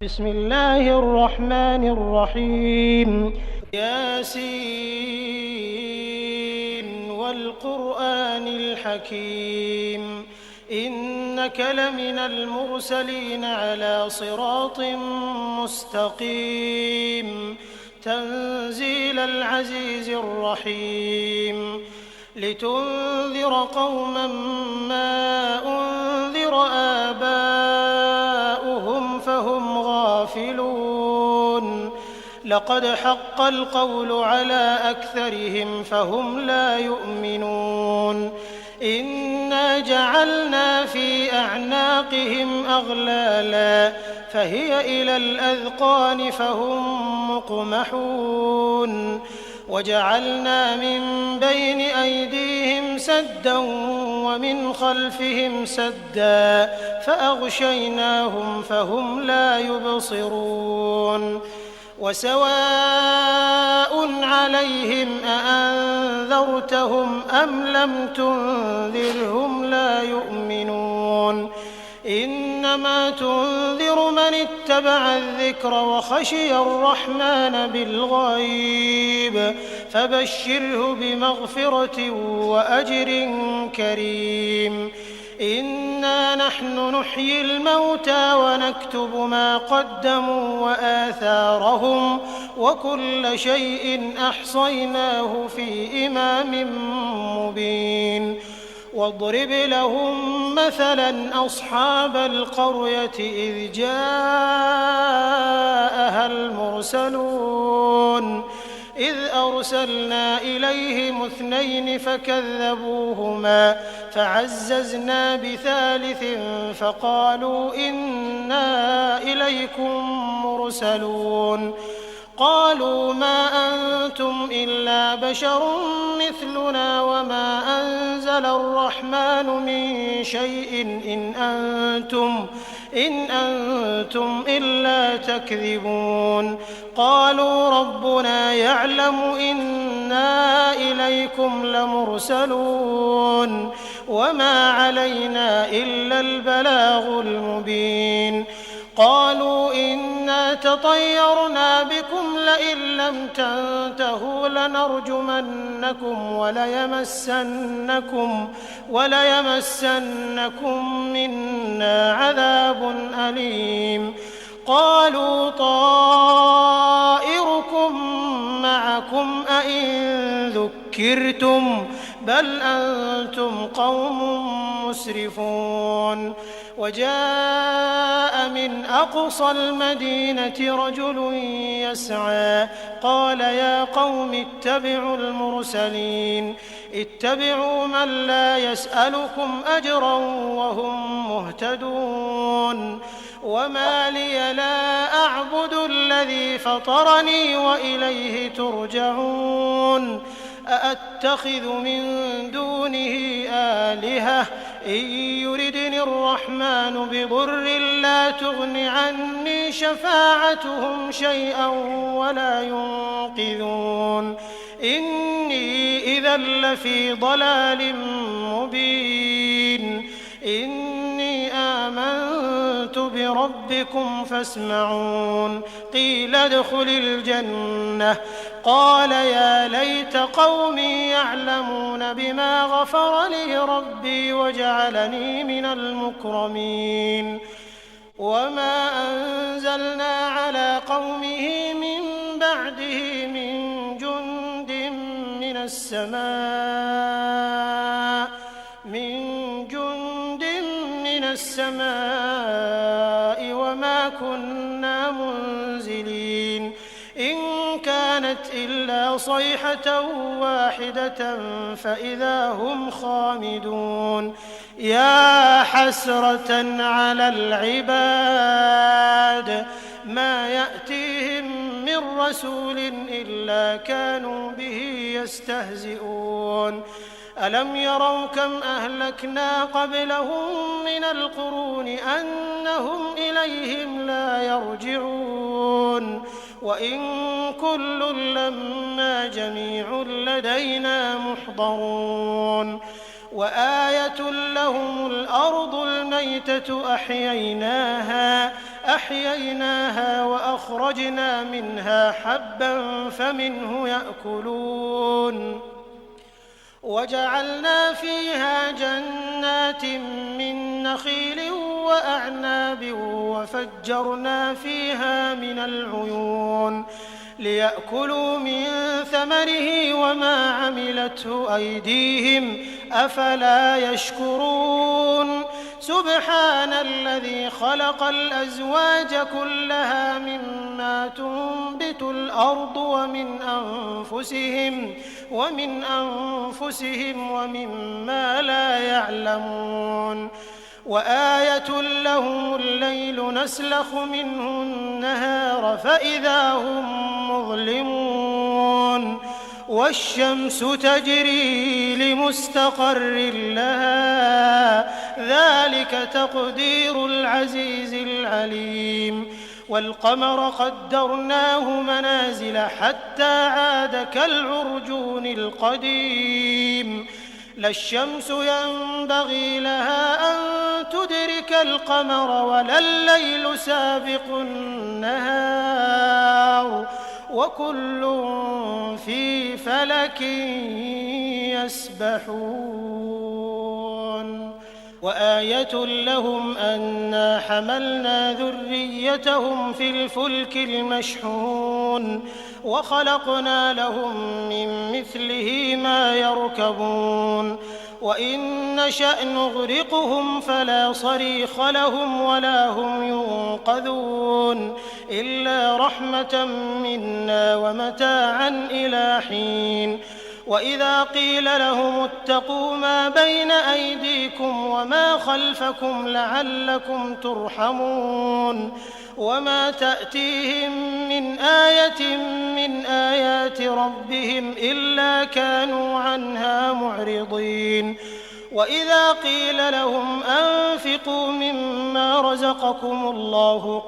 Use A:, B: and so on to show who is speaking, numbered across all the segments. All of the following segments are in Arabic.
A: بسم الله الرحمن الرحيم ياسين والقرآن الحكيم إنك لمن المرسلين على صراط مستقيم تنزيل العزيز الرحيم لتنذر قوما ما أنذر آباؤهم فهم غافلون لقد حق القول على أكثرهم فهم لا يؤمنون إنا جعلنا في أعناقهم أغلالا فهي إلى الأذقان فهم مقمحون وجعلنا من بين أيديهم سدا ومن خلفهم سدا فأغشيناهم فهم لا يبصرون وسواء عليهم أأنذرتهم أم لم تنذرهم لا يؤمنون إنما تنذر من اتبع الذكر وخشي الرحمن بالغيب فبشره بمغفرة وأجر كريم إنا نحن نحيي الموتى ونكتب ما قدموا وآثارهم وكل شيء أحصيناه في إمام مبين واضرب لهم مثلا أصحاب القرية إذ جاءها المرسلون إذ أرسلنا إليهم 2 فكذبوهما فعززنا بثالث فقالوا إنا إليكم مرسلون قالوا ما أنتم إلا بشر مثلنا وما أنزل الرحمن من شيء إن أنتم إلا تكذبون قالوا ربنا يعلم إنا إليكم لمرسلون وما علينا إلا البلاغ المبين قالوا إنا تطيرنا بكم لئن لم تنتهوا لنرجمنكم وليمسنكم منا عذاب أليم قالوا طائركم معكم أئن ذكرتم بل أنتم قوم مسرفون وجاء من أقصى المدينة رجل يسعى قال يا قوم اتبعوا المرسلين اتبعوا من لا يسألكم أجرا وهم مهتدون وما لي لا أعبد الذي فطرني وإليه ترجعون أأتخذ من دونه آلهة إن يردني الرحمن بضر لا تغن عني شفاعتهم شيئا ولا ينقذون إني إذا لفي ضلال مبين إني آمنت بربكم فاسمعون قيل ادخل الجنة قال يا ليت قومي يعلمون بما غفر لي ربي وجعلني من المكرمين وما أنزلنا على قومه من بعده من جند من السماء وما كنا منزلين إن كانت إلا صيحة واحدة فإذا هم خامدون يا حسرة على العباد ما يأتيهم من رسول إلا كانوا به يستهزئون ألم يروا كم أهلكنا قبلهم من القرون أنهم إليهم لا يرجعون وإن كل لما جميع لدينا محضرون وآية لهم الأرض الميتة أحييناها أحييناها وأخرجنا منها حبا فمنه يأكلون وجعلنا فيها جنات من نخيل وأعناب وفجرنا فيها من العيون ليأكلوا من ثمره وما عملته أيديهم أفلا يشكرون سبحان الذي خلق الأزواج كلها مما تنبت الأرض ومن أنفسهم ومما لا يعلمون وآية لهم الليل نسلخ منه النهار فإذا هم مظلمون والشمس تجري لمستقر لها ذلك تقدير العزيز العليم والقمر قدرناه منازل حتى عاد كالعرجون القديم لا الشمس ينبغي لها أن تدرك القمر ولا الليل سابق النهار وكل في فلك يسبحون وآية لهم أنا حملنا ذريتهم في الفلك المشحون وخلقنا لهم من مثله ما يركبون وإن نشأ نغرقهم فلا صريخ لهم ولا هم ينقذون إلا رحمة منا ومتاعا إلى حين وإذا قيل لهم اتقوا ما بين أيديكم وما خلفكم لعلكم ترحمون وما تأتيهم من آية من آيات ربهم إلا كانوا عنها معرضين وإذا قيل لهم أنفقوا مما رزقكم الله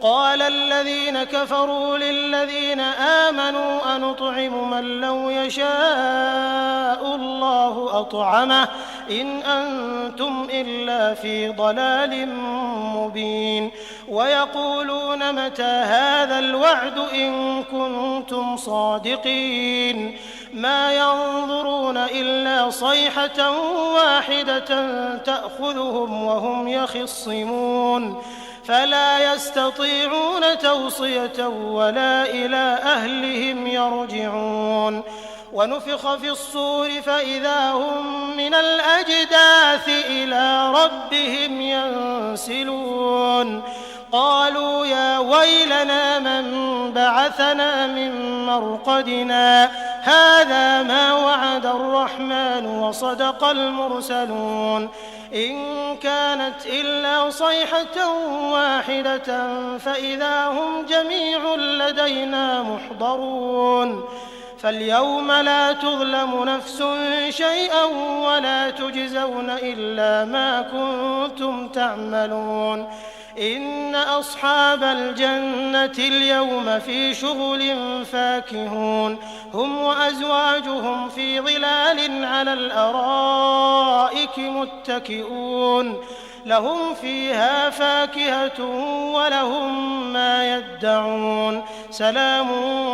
A: قال الذين كفروا للذين آمنوا أنطعم من لو يشاء الله أطعمه إن أنتم إلا في ضلال مبين ويقولون متى هذا الوعد إن كنتم صادقين ما ينظرون إلا صيحة واحدة تأخذهم وهم يخصمون فلا يستطيعون توصية ولا إلى أهلهم يرجعون ونفخ في الصور فإذا هم من الأجداث إلى ربهم ينسلون قالوا يا ويلنا من بعثنا من مرقدنا هذا ما وعد الرحمن وصدق المرسلون إن كانت إلا صيحة واحدة فإذا هم جميع لدينا محضرون فاليوم لا تظلم نفس شيئا ولا تجزون إلا ما كنتم تعملون إن أصحاب الجنة اليوم في شغل فاكهون هم وأزواجهم في ظلال على الأرائك متكئون لهم فيها فاكهة ولهم ما يدعون سلام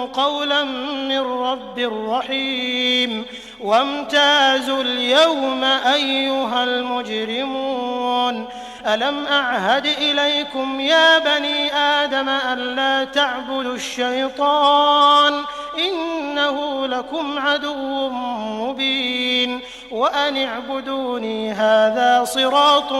A: قولا من رب رحيم وامتازوا اليوم أيها المجرمون ألم أعهد إليكم يا بني آدم ألا تعبدوا الشيطان إنه لكم عدو مبين وأن اعبدوني هذا صراط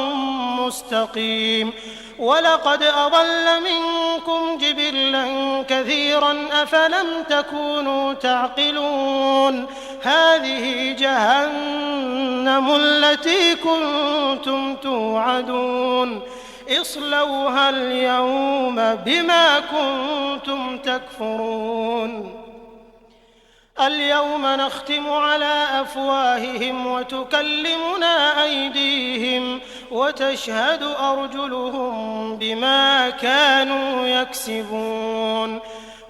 A: مستقيم ولقد أضل منكم جبلا كثيرا أفلم تكونوا تعقلون هذه جهنم التي كنتم توعدون اصلوها اليوم بما كنتم تكفرون اليوم نختم على أفواههم وتكلمنا أيديهم وتشهد أرجلهم بما كانوا يكسبون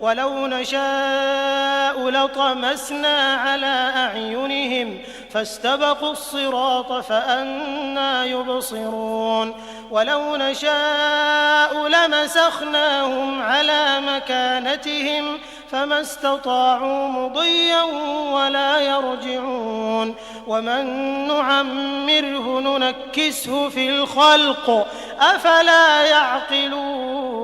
A: ولو نشاء لطمسنا على أعينهم فاستبقوا الصراط فأنى يبصرون ولو نشاء لمسخناهم على مكانتهم فما استطاعوا مضيا ولا يرجعون ومن نعمره ننكسه في الخلق أفلا يعقلون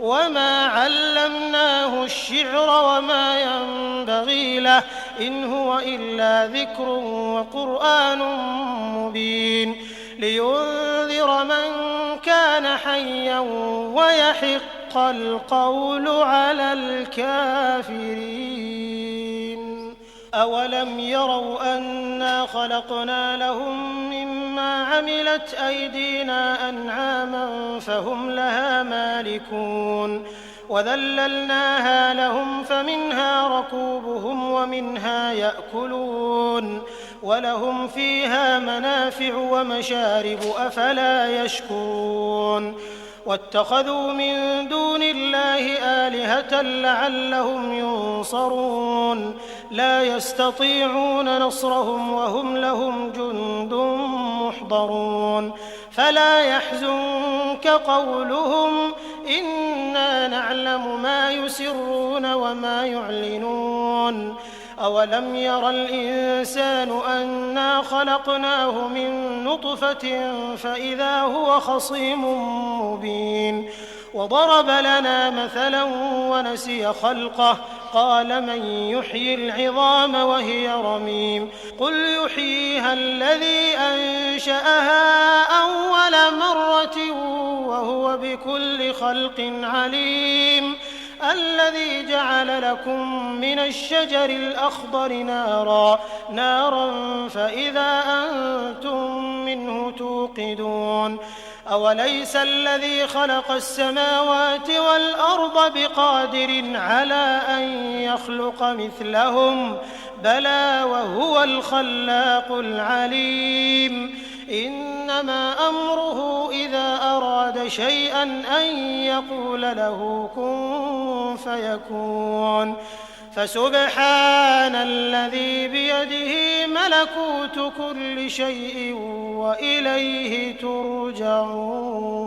A: وما علمناه الشعر وما ينبغي له إن هو إلا ذكر وقرآن مبين لينذر من كان حيا ويحق القول على الكافرين أولم يروا أنا خلقنا لهم مما عملت أيدينا أنعاما فهم لها مالكون وذللناها لهم فمنها ركوبهم ومنها يأكلون ولهم فيها منافع ومشارب أفلا يشكرون واتخذوا من دون الله آلهة لعلهم ينصرون لا يستطيعون نصرهم وهم لهم جند محضرون فلا يحزنك قولهم إنا نعلم ما يسرون وما يعلنون أولم ير الإنسان أنا خلقناه من نطفة فإذا هو خصيم مبين وضرب لنا مثلا ونسي خلقه قال من يحيي العظام وهي رميم قل يحييها الذي أنشأها أول مرة وهو بكل خلق عليم الذي جعل لكم من الشجر الأخضر نارا فإذا أنتم منه توقدون أوليس الذي خلق السماوات والأرض بقادر على أن يخلق مثلهم بلى وهو الخلاق العليم إنما أمره إذا أراد شيئا أن يقول له كن فيكون فسبحان الذي بيده ملكوت كل شيء وإليه ترجعون